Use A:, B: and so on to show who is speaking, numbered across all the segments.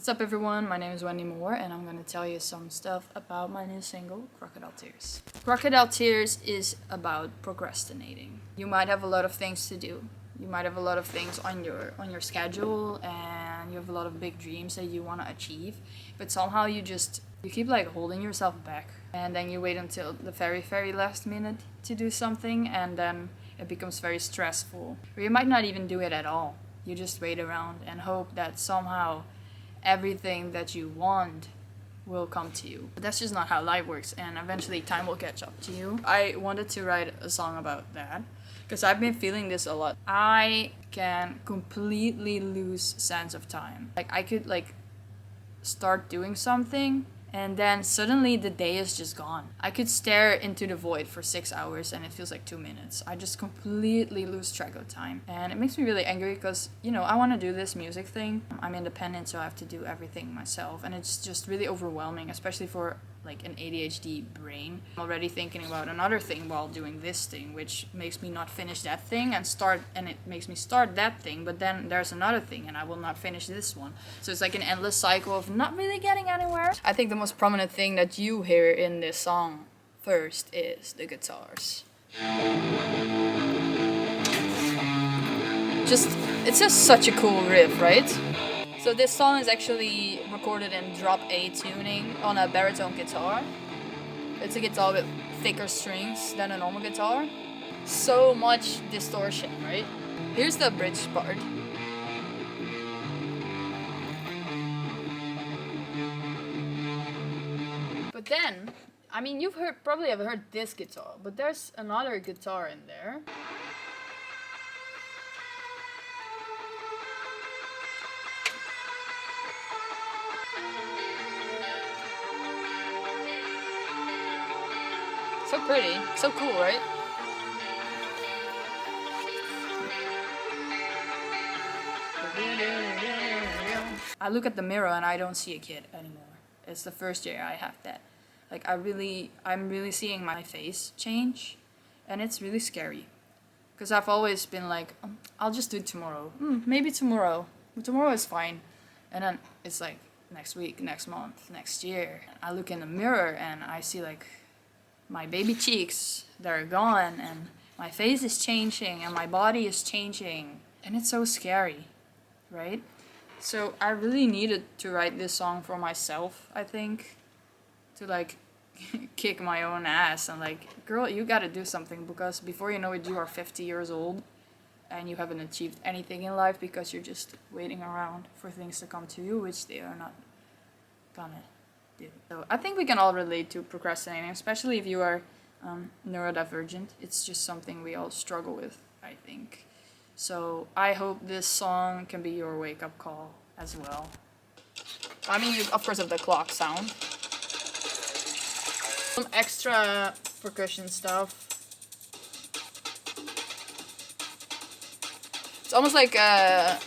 A: What's up everyone, my name is Wendy and I'm gonna tell you some stuff about my new single, Crocodile Tears. Crocodile Tears is about procrastinating. You might have a lot of things to do. You might have a lot of things on your schedule and you have a lot of big dreams that you want to achieve, but somehow you keep like holding yourself back, and then you wait until the very last minute to do something, and then it becomes very stressful. Or you might not even do it at all. You just wait around and hope that somehow everything that you want will come to you. But that's just not how life works, and eventually time will catch up to you. I wanted to write a song about that because I've been feeling this a lot. I can completely lose sense of time. Like I could start doing something and then suddenly the day is just gone. I could stare into the void for 6 hours and it feels like 2 minutes. I just completely lose track of time. And it makes me really angry because, I want to do this music thing. I'm independent, so I have to do everything myself. And it's just really overwhelming, especially for like an ADHD brain. I'm already thinking about another thing while doing this thing, which makes me not finish that thing and it makes me start that thing, but then there's another thing and I will not finish this one. So it's like an endless cycle of not really getting anywhere. I think the most prominent thing that you hear in this song first is the guitars. It's just such a cool riff, right? So this song is actually recorded in drop A tuning on a baritone guitar. It's a guitar with thicker strings than a normal guitar. So much distortion, right? Here's the bridge part. But then, you've probably have heard this guitar, but there's another guitar in there. So pretty, so cool, right? I look at the mirror and I don't see a kid anymore. It's the first year I have that. I'm really seeing my face change, and it's really scary. Because I've always been like, I'll just do it tomorrow. Maybe tomorrow. Tomorrow is fine. And then it's like next week, next month, next year. I look in the mirror and I see my baby cheeks, they're gone, and my face is changing and my body is changing, and it's so scary, right? So I really needed to write this song for myself, I think, to kick my own ass and girl, you gotta do something, because before you know it you are 50 years old and you haven't achieved anything in life because you're just waiting around for things to come to you, which they are not gonna do. So I think we can all relate to procrastinating, especially if you are neurodivergent. It's just something we all struggle with, I think. So I hope this song can be your wake-up call as well. You of course have the clock sound. Some extra percussion stuff. It's almost like a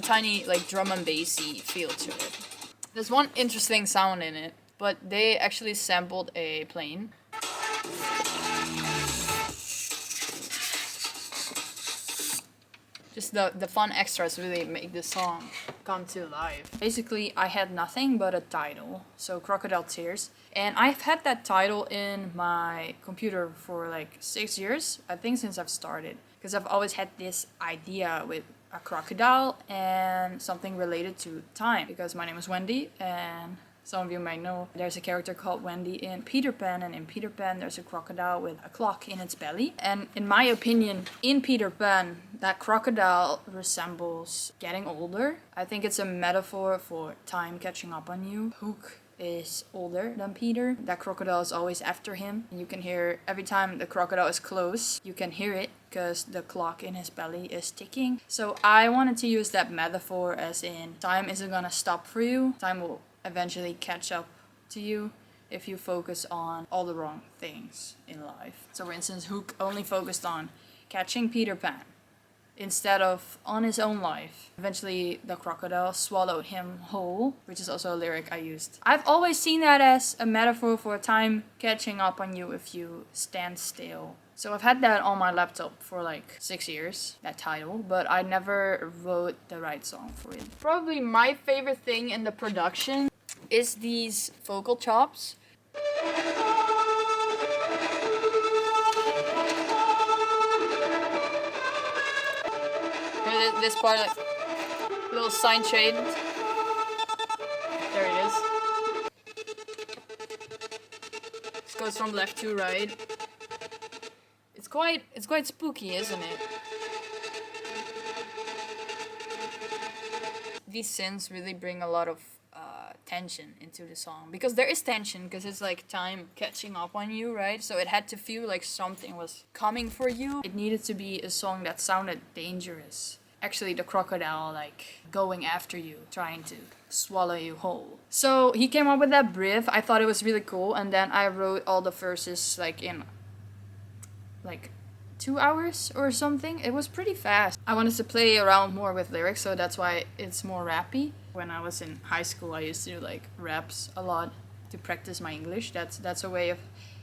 A: tiny drum and bassy feel to it. There's one interesting sound in it, but they actually sampled a plane. Just the fun extras really make this song come to life. Basically, I had nothing but a title, so Crocodile Tears. And I've had that title in my computer for 6 years, I think, since I've started. Because I've always had this idea with a crocodile and something related to time, because my name is Wendy, and some of you might know there's a character called Wendy in Peter Pan, and in Peter Pan there's a crocodile with a clock in its belly. And in my opinion, in Peter Pan, that crocodile resembles getting older. I think it's a metaphor for time catching up on you. Hook is older than Peter. That crocodile is always after him. And you can hear every time the crocodile is close, you can hear it because the clock in his belly is ticking. So I wanted to use that metaphor as in time isn't gonna stop for you. Time will eventually catch up to you if you focus on all the wrong things in life. So for instance, Hook only focused on catching Peter Pan. instead of on his own life. Eventually, the crocodile swallowed him whole, which is also a lyric I used. I've always seen that as a metaphor for time catching up on you if you stand still. So I've had that on my laptop for like 6 years, that title, but I never wrote the right song for it. Probably my favorite thing in the production is these vocal chops. This part, like little sign shade. There it is. This goes from left to right. It's quite spooky, isn't it? These synths really bring a lot of tension into the song, because there is tension, because it's like time catching up on you, right? So it had to feel like something was coming for you. It needed to be a song that sounded dangerous. Actually, the crocodile like going after you, trying to swallow you whole. So he came up with that riff. I thought it was really cool, and then I wrote all the verses like in like 2 hours or something. It was pretty fast. I wanted to play around more with lyrics, so that's why it's more rappy. When I was in high school, I used to do like raps a lot to practice my English. That's a way of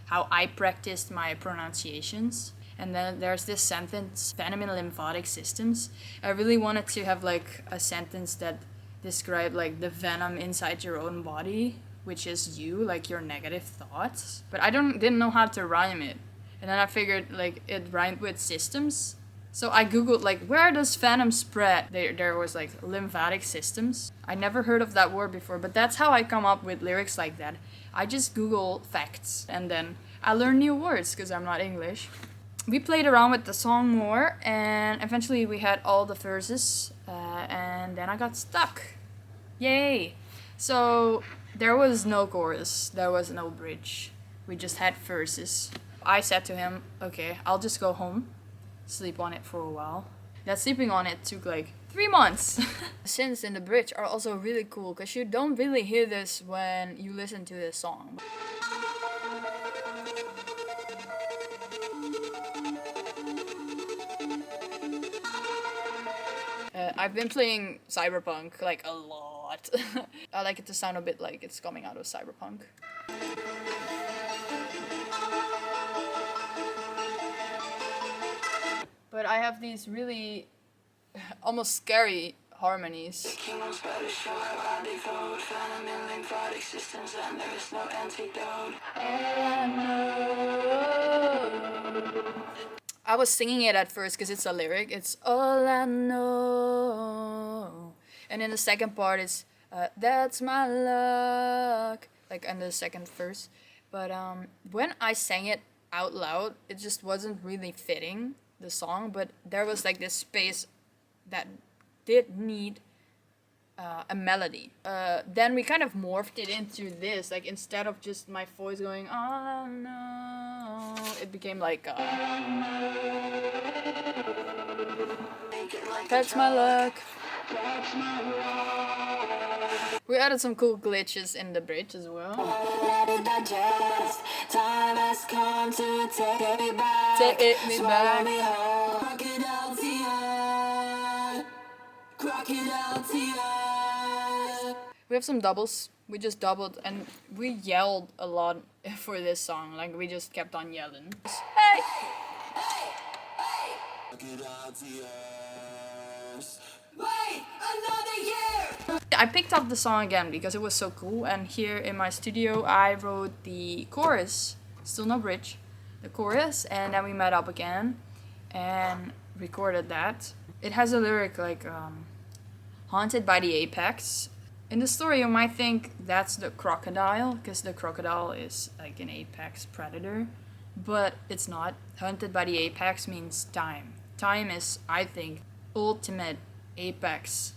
A: how I practiced my pronunciations. And then there's this sentence, venom in lymphatic systems. I really wanted to have like a sentence that described like the venom inside your own body, which is you, like your negative thoughts. But I didn't know how to rhyme it. And then I figured like it rhymed with systems. So I googled like, where does venom spread? There was like lymphatic systems. I never heard of that word before, but that's how I come up with lyrics like that. I just Google facts and then I learn new words because I'm not English. We played around with the song more, and eventually we had all the verses, and then I got stuck. Yay! So there was no chorus, there was no bridge. We just had verses. I said to him, okay, I'll just go home, sleep on it for a while. That sleeping on it took like 3 months. The synths in the bridge are also really cool, because you don't really hear this when you listen to this song. I've been playing Cyberpunk like a lot. I like it to sound a bit like it's coming out of Cyberpunk. But I have these really almost scary harmonies. I was singing it at first because it's a lyric. It's all I know. And in the second part it's that's my luck. Like in the second verse. But when I sang it out loud, it just wasn't really fitting the song. But there was like this space that did need a melody. Then we kind of morphed it into this. Like instead of just my voice going, oh no, it became like that's my luck. We added some cool glitches in the bridge as well. Time has come to take me back. Take me back. Crocodile tears. Crocodile tears. We have some doubles. We just doubled and we yelled a lot for this song. Like we just kept on yelling. Hey! Crocodile tears. Wait, another year! I picked up the song again because it was so cool, and here in my studio I wrote the chorus, still no bridge, the chorus, and then we met up again and recorded that. It has a lyric like haunted by the apex. In the story you might think that's the crocodile, because the crocodile is like an apex predator, but it's not. Haunted by the apex means time. Time is, I think, ultimate apex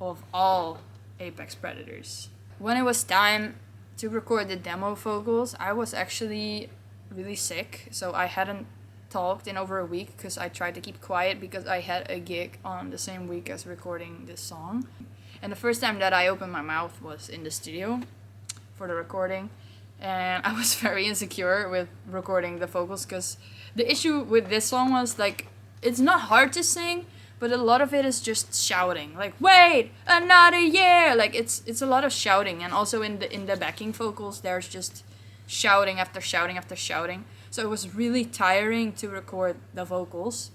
A: of all apex predators. When it was time to record the demo vocals, I was actually really sick, so I hadn't talked in over a week because I tried to keep quiet because I had a gig on the same week as recording this song. And the first time that I opened my mouth was in the studio for the recording, and I was very insecure with recording the vocals because the issue with this song was like, it's not hard to sing, but a lot of it is just shouting, like wait another year. Like it's a lot of shouting, and also in the backing vocals there's just shouting after shouting after shouting. So it was really tiring to record the vocals.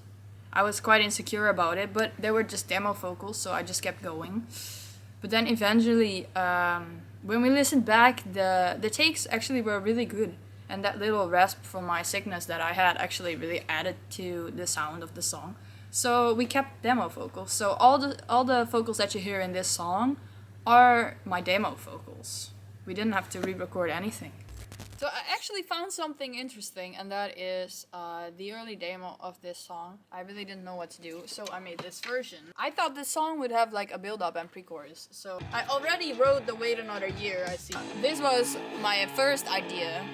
A: I was quite insecure about it, but they were just demo vocals, so I just kept going. But then eventually, when we listened back, the takes actually were really good. And that little rasp from my sickness that I had actually really added to the sound of the song. So we kept demo vocals. So all the vocals that you hear in this song are my demo vocals. We didn't have to re-record anything. So I actually found something interesting, and that is the early demo of this song. I really didn't know what to do, so I made this version. I thought this song would have like a build-up and pre-chorus, so I already wrote the Wait Another Year, I see. This was my first idea.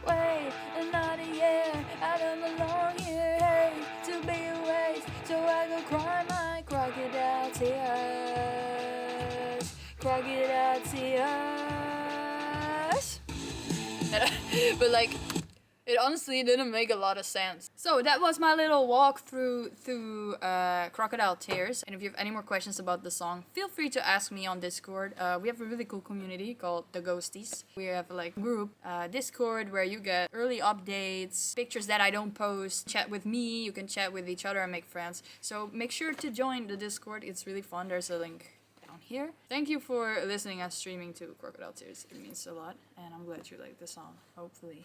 A: Wait another year, I don't belong here, hey, to be away, so I go cry my crocodile tears, crocodile tears. But like, it honestly didn't make a lot of sense. So that was my little walk through Crocodile Tears. And if you have any more questions about the song, feel free to ask me on Discord. We have a really cool community called the Ghosties. We have like a group Discord where you get early updates, pictures that I don't post, chat with me. You can chat with each other and make friends. So make sure to join the Discord. It's really fun. There's a link down here. Thank you for listening and streaming to Crocodile Tears. It means a lot, and I'm glad you like the song. Hopefully.